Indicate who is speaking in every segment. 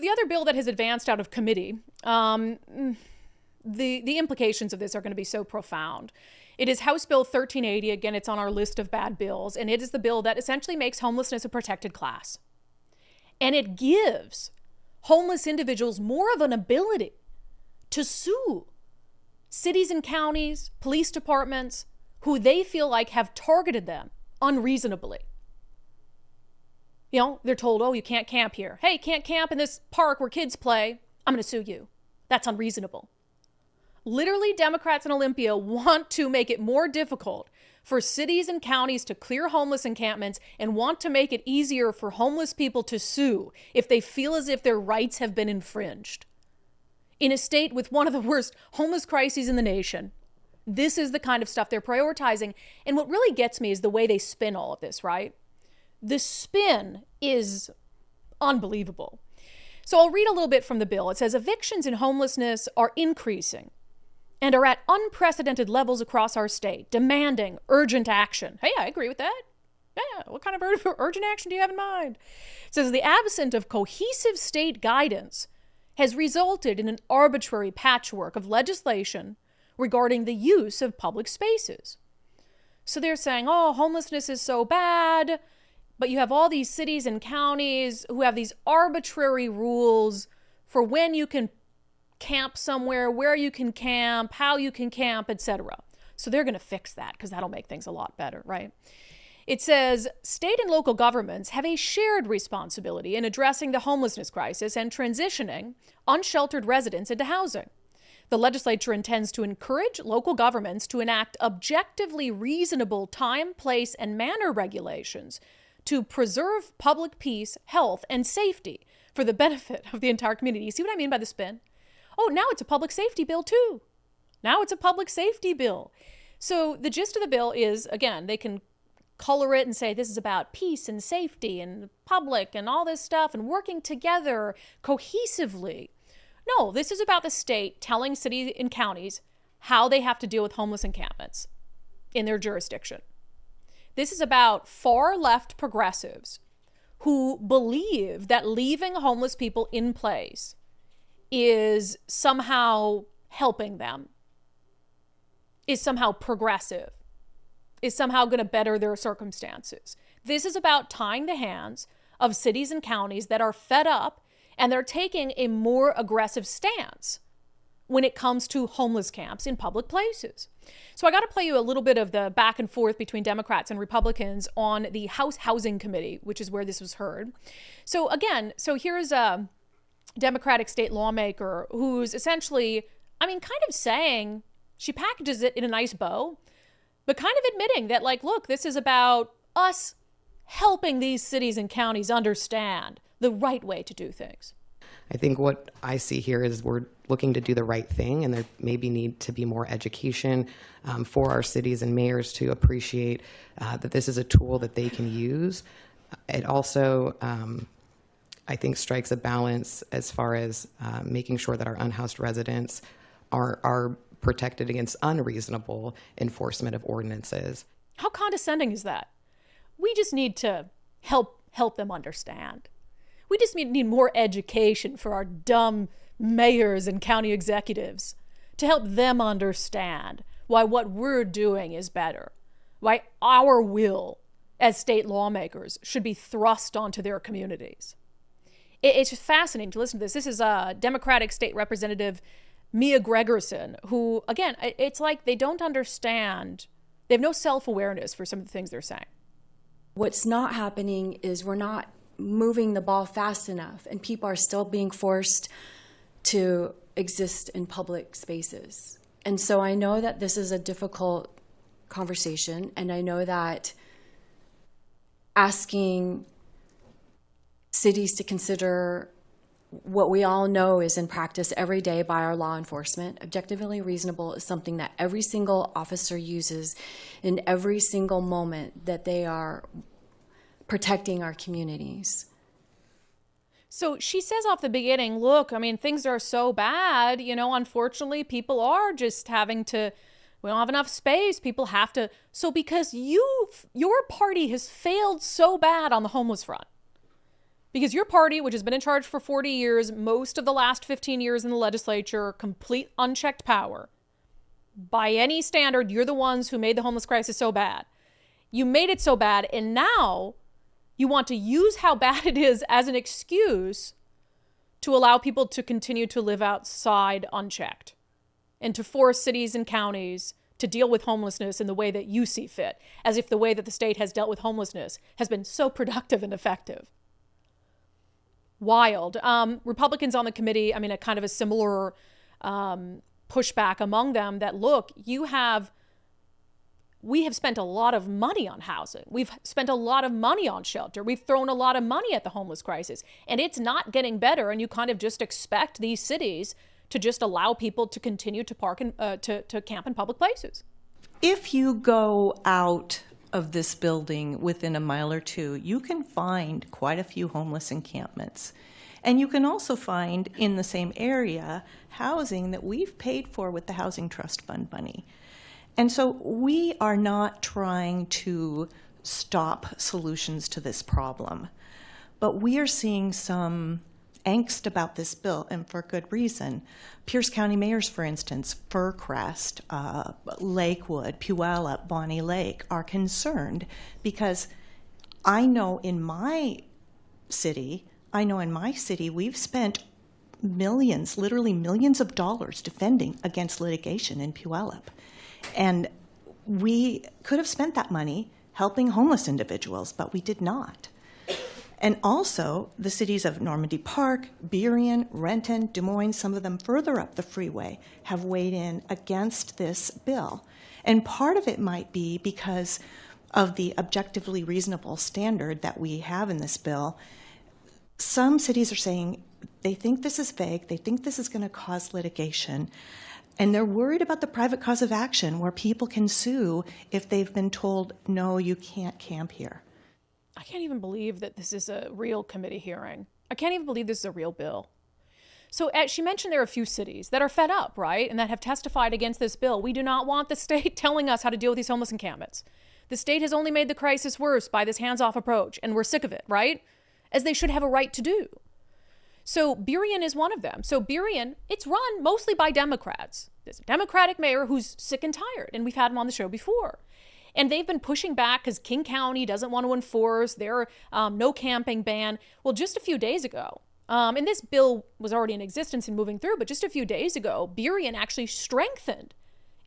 Speaker 1: the other bill that has advanced out of committee, the implications of this are going to be so profound. It is House Bill 1380. Again, it's on our list of bad bills, and it is the bill that essentially makes homelessness a protected class. And it gives homeless individuals more of an ability to sue cities and counties, police departments, who they feel like have targeted them unreasonably. You know, they're told, oh, you can't camp here. Hey, can't camp in this park where kids play. I'm going to sue you. That's unreasonable. Literally, Democrats in Olympia want to make it more difficult for cities and counties to clear homeless encampments and want to make it easier for homeless people to sue if they feel as if their rights have been infringed. In a state with one of the worst homeless crises in the nation, this is the kind of stuff they're prioritizing. And what really gets me is the way they spin all of this, right? The spin is unbelievable. So I'll read a little bit from the bill. It says, evictions in homelessness are increasing and are at unprecedented levels across our state, demanding urgent action. Hey, I agree with that. Yeah, what kind of urgent action do you have in mind? It says, the absence of cohesive state guidance has resulted in an arbitrary patchwork of legislation regarding the use of public spaces. So they're saying, oh, homelessness is so bad, but you have all these cities and counties who have these arbitrary rules for when you can camp somewhere, where you can camp, how you can camp, etc. So they're going to fix that because that'll make things a lot better, right? It says, state and local governments have a shared responsibility in addressing the homelessness crisis and transitioning unsheltered residents into housing. The legislature intends to encourage local governments to enact objectively reasonable time, place, and manner regulations to preserve public peace, health, and safety for the benefit of the entire community. You see what I mean by the spin? Oh, now it's a public safety bill too. Now it's a public safety bill. So the gist of the bill is, again, they can color it and say this is about peace and safety and public and all this stuff and working together cohesively. No, this is about the state telling cities and counties how they have to deal with homeless encampments in their jurisdiction. This is about far left progressives who believe that leaving homeless people in place is somehow helping them, is somehow progressive, is somehow going to better their circumstances. This is about tying the hands of cities and counties that are fed up and they're taking a more aggressive stance when it comes to homeless camps in public places. So I got to play you a little bit of the back and forth between Democrats and Republicans on the House Housing Committee, which is where this was heard. So again, here's a Democratic state lawmaker who's essentially, kind of saying, she packages it in a nice bow, but kind of admitting that, look, this is about us helping these cities and counties understand the right way to do things.
Speaker 2: I think what I see here is we're looking to do the right thing, and there maybe need to be more education for our cities and mayors to appreciate that this is a tool that they can use. It also, I think, strikes a balance as far as making sure that our unhoused residents are protected against unreasonable enforcement of ordinances.
Speaker 1: How condescending is that? We just need to help them understand. We just need more education for our dumb mayors and county executives to help them understand why what we're doing is better, why our will as state lawmakers should be thrust onto their communities. It's just fascinating to listen to this. This is Democratic State Representative Mia Gregerson, who, again, it's like they don't understand. They have no self-awareness for some of the things they're saying.
Speaker 3: What's not happening is we're not moving the ball fast enough, and people are still being forced to exist in public spaces. And so I know that this is a difficult conversation, and I know that asking cities to consider what we all know is in practice every day by our law enforcement, objectively reasonable, is something that every single officer uses in every single moment that they are protecting our communities.
Speaker 1: So she says off the beginning, look, things are so bad, unfortunately, people are just having to, we don't have enough space, people have to. So because your party has failed so bad on the homeless front, Because your party, which has been in charge for 40 years, most of the last 15 years in the legislature, complete unchecked power. By any standard, you're the ones who made the homeless crisis so bad. You made it so bad, and now you want to use how bad it is as an excuse to allow people to continue to live outside unchecked and to force cities and counties to deal with homelessness in the way that you see fit, as if the way that the state has dealt with homelessness has been so productive and effective. Wild. Republicans on the committee, I mean, a kind of a similar pushback among them that, look, we have spent a lot of money on housing. We've spent a lot of money on shelter. We've thrown a lot of money at the homeless crisis, and it's not getting better. And you kind of just expect these cities to just allow people to continue to park and to camp in public places.
Speaker 4: If you go out of this building within a mile or two, you can find quite a few homeless encampments. And you can also find in the same area housing that we've paid for with the Housing Trust Fund money. And so we are not trying to stop solutions to this problem, but we are seeing some angst about this bill, and for good reason. Pierce County mayors, for instance, Fircrest, Lakewood, Puyallup, Bonnie Lake, are concerned because I know in my city we've spent millions, literally millions of dollars defending against litigation in Puyallup. And we could have spent that money helping homeless individuals, but we did not. And also, the cities of Normandy Park, Burien, Renton, Des Moines, some of them further up the freeway, have weighed in against this bill. And part of it might be because of the objectively reasonable standard that we have in this bill. Some cities are saying they think this is vague, they think this is going to cause litigation, and they're worried about the private cause of action where people can sue if they've been told, no, you can't camp here.
Speaker 1: I can't even believe that this is a real committee hearing. I can't even believe this is a real bill. So as she mentioned, there are a few cities that are fed up, right? And that have testified against this bill. We do not want the state telling us how to deal with these homeless encampments. The state has only made the crisis worse by this hands-off approach, and we're sick of it, right? As they should have a right to do. So Burien is one of them. So Burien, it's run mostly by Democrats. There's a Democratic mayor who's sick and tired, and we've had him on the show before. And they've been pushing back because King County doesn't want to enforce their no camping ban. Well, just a few days ago, and this bill was already in existence and moving through, but just a few days ago, Burien actually strengthened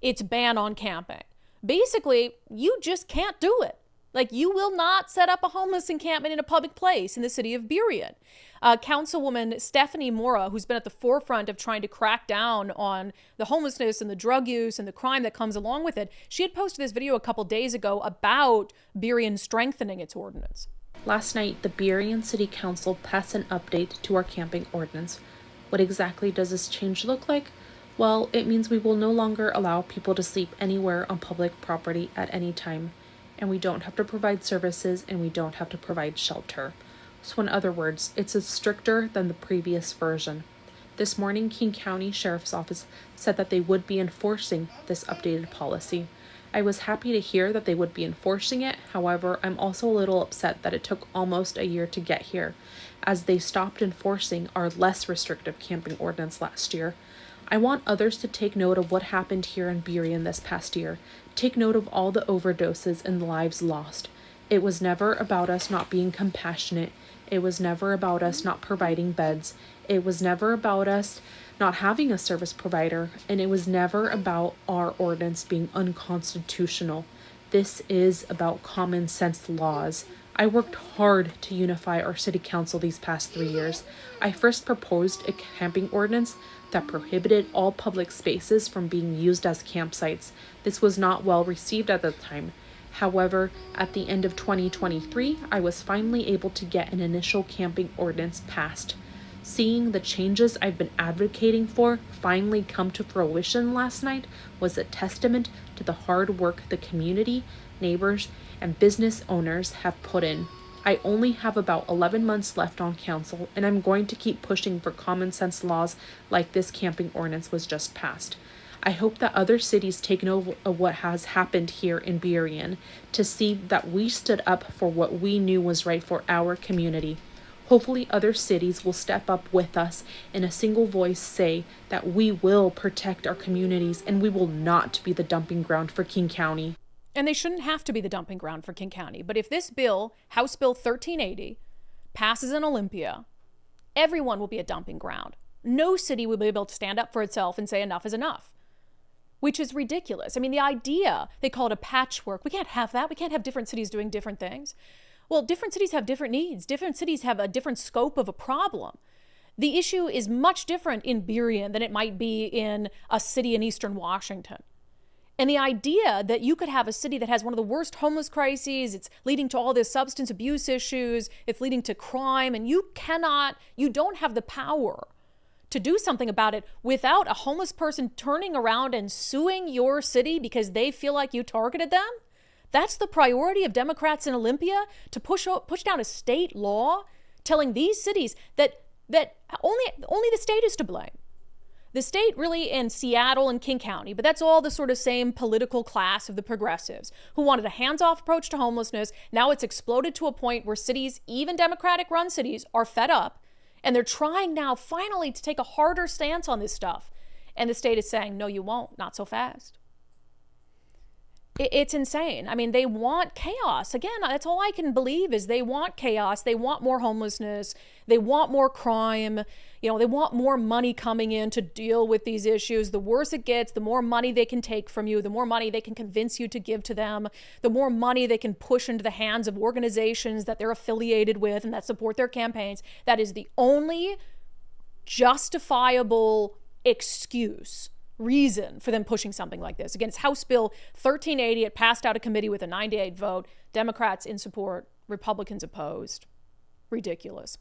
Speaker 1: its ban on camping. Basically, you just can't do it. Like, you will not set up a homeless encampment in a public place in the city of Burien. Councilwoman Stephanie Mora, who's been at the forefront of trying to crack down on the homelessness and the drug use and the crime that comes along with it, she had posted this video a couple days ago about Burien strengthening its ordinance.
Speaker 5: Last night, the Burien City Council passed an update to our camping ordinance. What exactly does this change look like? Well, it means we will no longer allow people to sleep anywhere on public property at any time. And we don't have to provide services, and we don't have to provide shelter. So in other words, it's stricter than the previous version. This morning, King County Sheriff's Office said that they would be enforcing this updated policy. I was happy to hear that they would be enforcing it. However, I'm also a little upset that it took almost a year to get here, as they stopped enforcing our less restrictive camping ordinance last year. I want others to take note of what happened here in Burien this past year. Take note of all the overdoses and the lives lost. It was never about us not being compassionate. It was never about us not providing beds. It was never about us not having a service provider. And it was never about our ordinance being unconstitutional. This is about common sense laws. I worked hard to unify our city council these past 3 years. I first proposed a camping ordinance that prohibited all public spaces from being used as campsites. This was not well received at the time. However, at the end of 2023, I was finally able to get an initial camping ordinance passed. Seeing the changes I've been advocating for finally come to fruition last night was a testament to the hard work the community, neighbors, and business owners have put in. I only have about 11 months left on council, and I'm going to keep pushing for common sense laws like this camping ordinance was just passed. I hope that other cities take note of what has happened here in Burien to see that we stood up for what we knew was right for our community. Hopefully other cities will step up with us and a single voice say that we will protect our communities and we will not be the dumping ground for King County.
Speaker 1: And they shouldn't have to be the dumping ground for King County. But if this bill, House Bill 1380, passes in Olympia, everyone will be a dumping ground. No city will be able to stand up for itself and say enough is enough, which is ridiculous. I mean, the idea, they call it a patchwork. We can't have that. We can't have different cities doing different things. Well, different cities have different needs. Different cities have a different scope of a problem. The issue is much different in Burien than it might be in a city in Eastern Washington. And the idea that you could have a city that has one of the worst homeless crises, it's leading to all this substance abuse issues, it's leading to crime, and you don't have the power to do something about it without a homeless person turning around and suing your city because they feel like you targeted them? That's the priority of Democrats in Olympia, to push down a state law telling these cities that only the state is to blame. The state really in Seattle and King County, but that's all the sort of same political class of the progressives who wanted a hands-off approach to homelessness. Now it's exploded to a point where cities, even Democratic-run cities, are fed up, and they're trying now finally to take a harder stance on this stuff. And the state is saying, no, you won't, not so fast. It's insane. I mean, they want chaos. Again, that's all I can believe is they want chaos. They want more homelessness. They want more crime. They want more money coming in to deal with these issues. The worse it gets, the more money they can take from you, the more money they can convince you to give to them, the more money they can push into the hands of organizations that they're affiliated with and that support their campaigns. That is the only justifiable reason for them pushing something like this. Again, it's House Bill 1380. It passed out of committee with a 9-8 vote. Democrats in support, Republicans opposed. Ridiculous.